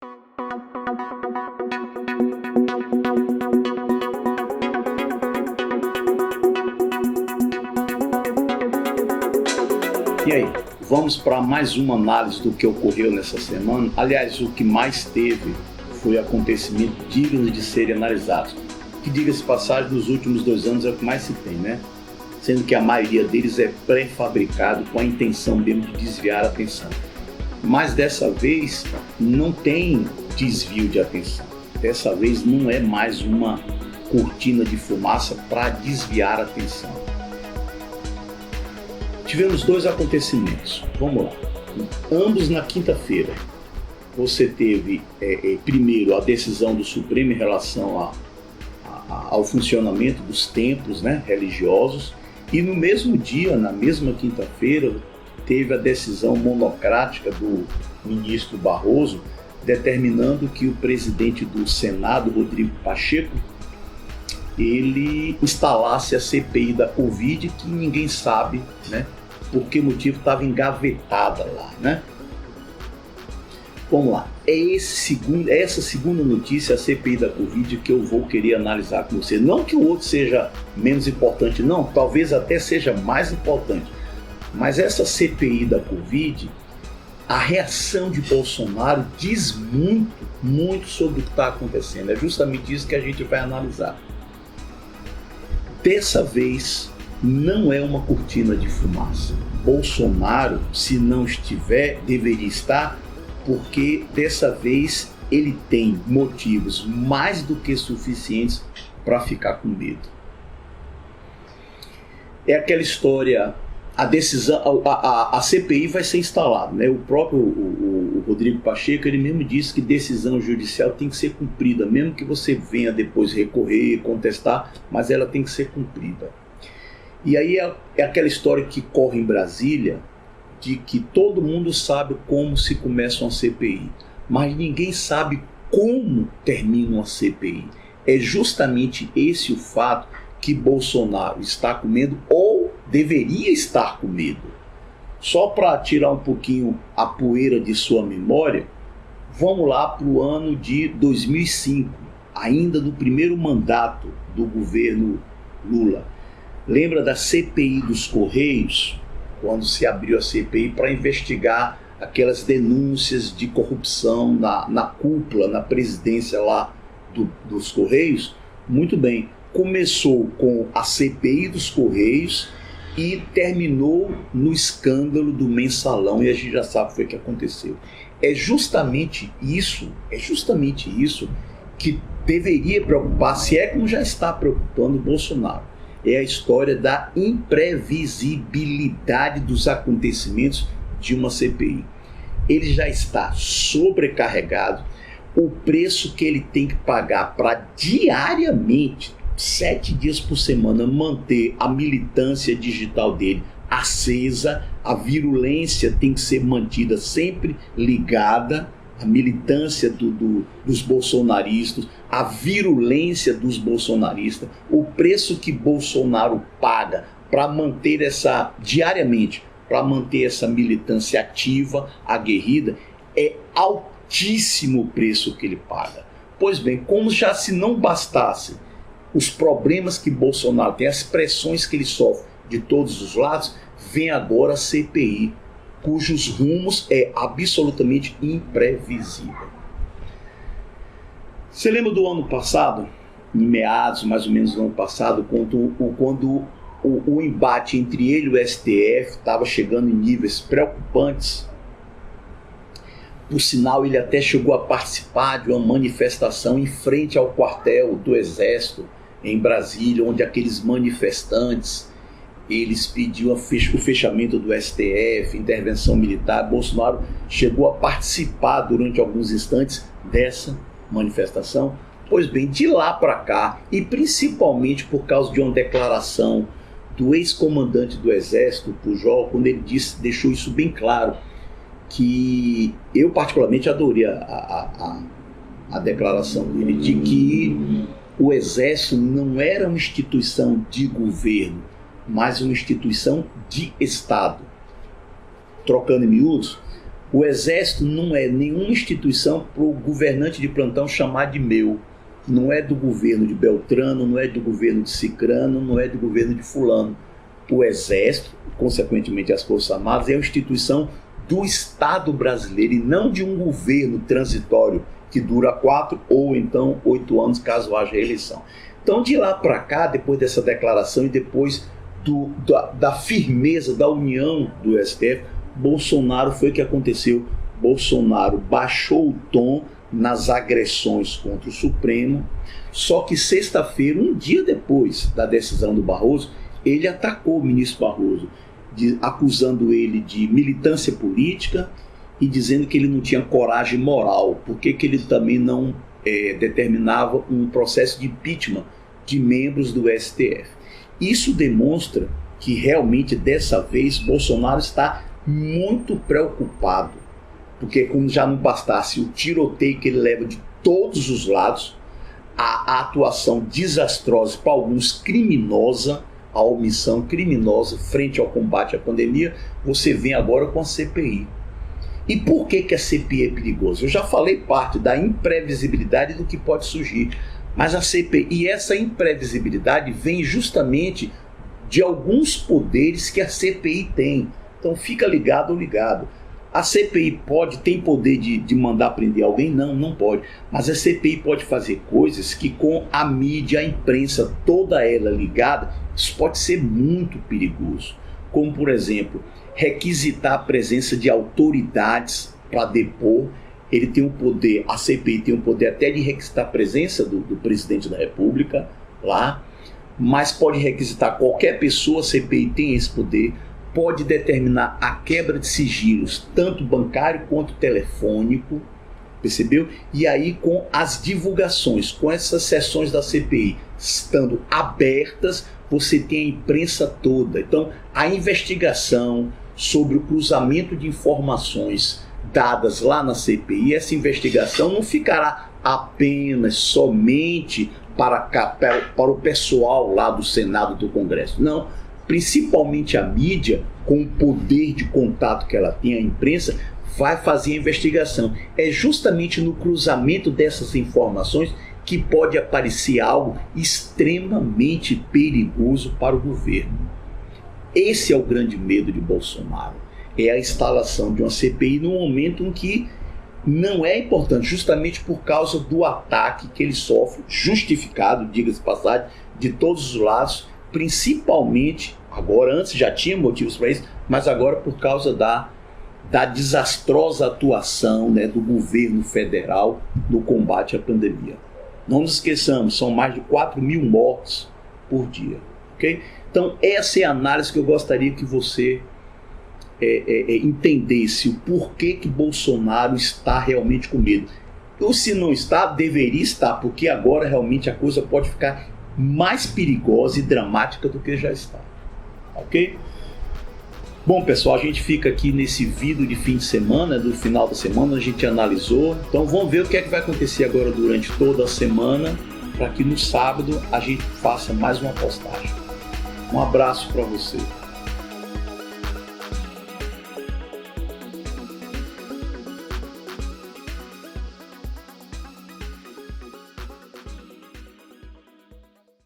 E aí, vamos para mais uma análise do que ocorreu nessa semana. Aliás, o que mais teve foi acontecimento digno de serem analisados. Que, diga-se de passagem, nos últimos 2 anos é o que mais se tem, né? Sendo que a maioria deles é pré-fabricado com a intenção mesmo de desviar a atenção. Mas dessa vez não tem desvio de atenção. Dessa vez não é mais uma cortina de fumaça para desviar a atenção. Tivemos 2 acontecimentos, vamos lá, ambos na quinta-feira. Você teve, primeiro, a decisão do Supremo em relação ao funcionamento dos templos, né, religiosos, e no mesmo dia, na mesma quinta-feira, teve a decisão monocrática do ministro Barroso, determinando que o presidente do Senado, Rodrigo Pacheco, ele instalasse a CPI da Covid, que ninguém sabe, né, por que motivo estava engavetada lá, né? Vamos lá, essa segunda notícia, a CPI da Covid, que eu vou querer analisar com você. Não que o outro seja menos importante, não, talvez até seja mais importante. Mas essa CPI da Covid, a reação de Bolsonaro diz muito sobre o que está acontecendo. É justamente isso que a gente vai analisar. Dessa vez, não é uma cortina de fumaça. Bolsonaro, se não estiver, deveria estar, porque dessa vez ele tem motivos mais do que suficientes para ficar com medo. É aquela história, a decisão, a CPI vai ser instalada, né? O próprio o Rodrigo Pacheco, ele mesmo disse que decisão judicial tem que ser cumprida, mesmo que você venha depois recorrer, contestar, mas ela tem que ser cumprida. E aí é aquela história que corre em Brasília, de que todo mundo sabe como se começa uma CPI, mas ninguém sabe como termina uma CPI. É justamente esse o fato que Bolsonaro está com medo, ou deveria estar com medo. Só para tirar um pouquinho a poeira de sua memória, vamos lá para o ano de 2005, ainda do primeiro mandato do governo Lula. Lembra da CPI dos Correios? Quando se abriu a CPI para investigar aquelas denúncias de corrupção na cúpula, na presidência lá dos Correios? Muito bem, começou com a CPI dos Correios e terminou no escândalo do Mensalão, e a gente já sabe o que foi que aconteceu. É justamente isso que deveria preocupar, se é que não já está preocupando o Bolsonaro. É a história da imprevisibilidade dos acontecimentos de uma CPI. Ele já está sobrecarregado, o preço que ele tem que pagar para diariamente, 7 dias por semana, manter a militância digital dele acesa, a virulência tem que ser mantida sempre ligada, a militância dos bolsonaristas, a virulência dos bolsonaristas, o preço que Bolsonaro paga para manter diariamente, para manter essa militância ativa, aguerrida, é altíssimo o preço que ele paga. Pois bem, como já se não bastasse os problemas que Bolsonaro tem, as pressões que ele sofre de todos os lados, vem agora a CPI, cujos rumos é absolutamente imprevisível. Você lembra do ano passado, em meados mais ou menos do ano passado, quando o embate entre ele e o STF estava chegando em níveis preocupantes? Por sinal, ele até chegou a participar de uma manifestação em frente ao quartel do Exército em Brasília, onde aqueles manifestantes eles pediam o fechamento do STF, intervenção militar. Bolsonaro chegou a participar durante alguns instantes dessa manifestação. Pois bem, de lá para cá, e principalmente por causa de uma declaração do ex-comandante do Exército, Pujol, quando ele deixou isso bem claro, que eu particularmente adorei a declaração dele, de que o Exército não era uma instituição de governo, mas uma instituição de Estado. Trocando em miúdos, O Exército não é nenhuma instituição para o governante de plantão chamar de meu. Não é do governo de Beltrano, não é do governo de Cicrano, não é do governo de Fulano. O Exército, consequentemente as Forças Armadas, é uma instituição do Estado brasileiro e não de um governo transitório que dura 4 ou então 8 anos, caso haja eleição. Então, de lá para cá, depois dessa declaração e depois da firmeza, da união do STF, Bolsonaro foi o que aconteceu. Bolsonaro baixou o tom nas agressões contra o Supremo, só que sexta-feira, um dia depois da decisão do Barroso, ele atacou o ministro Barroso, acusando ele de militância política e dizendo que ele não tinha coragem moral, porque que ele também não determinava um processo de impeachment de membros do STF. Isso demonstra que realmente dessa vez Bolsonaro está muito preocupado, porque como já não bastasse o tiroteio que ele leva de todos os lados, a atuação desastrosa, para alguns criminosa, a omissão criminosa frente ao combate à pandemia, você vem agora com a CPI. E por que a CPI é perigosa? Eu já falei parte da imprevisibilidade do que pode surgir, mas a CPI, e essa imprevisibilidade vem justamente de alguns poderes que a CPI tem. Então fica ligado ou ligado. A CPI tem poder de mandar prender alguém? Não, não pode. Mas a CPI pode fazer coisas que com a mídia, a imprensa, toda ela ligada, isso pode ser muito perigoso. Como, por exemplo, requisitar a presença de autoridades para depor. Ele tem o poder, a CPI tem o poder até de requisitar a presença do presidente da República lá, mas pode requisitar qualquer pessoa, a CPI tem esse poder. Pode determinar a quebra de sigilos, tanto bancário quanto telefônico, percebeu? E aí com as divulgações, com essas sessões da CPI estando abertas, você tem a imprensa toda. Então a investigação sobre o cruzamento de informações dadas lá na CPI, essa investigação não ficará apenas, somente para o pessoal lá do Senado, do Congresso, não. Principalmente a mídia, com o poder de contato que ela tem, a imprensa, vai fazer a investigação. É justamente no cruzamento dessas informações que pode aparecer algo extremamente perigoso para o governo. Esse é o grande medo de Bolsonaro. É a instalação de uma CPI num momento em que não é importante, justamente por causa do ataque que ele sofre, justificado, diga-se de passagem, de todos os lados, principalmente, agora antes já tinha motivos para isso, mas agora por causa da desastrosa atuação, né, do governo federal no combate à pandemia. Não nos esqueçamos, são mais de 4.000 mortes por dia. Okay? Então essa é a análise que eu gostaria que você entendesse, o porquê que Bolsonaro está realmente com medo. Ou se não está, deveria estar, porque agora realmente a coisa pode ficar mais perigosa e dramática do que já está. Ok? Bom, pessoal, a gente fica aqui nesse vídeo de fim de semana, do final da semana, a gente analisou. Então vamos ver o que é que vai acontecer agora durante toda a semana, para que no sábado a gente faça mais uma postagem. Um abraço para você.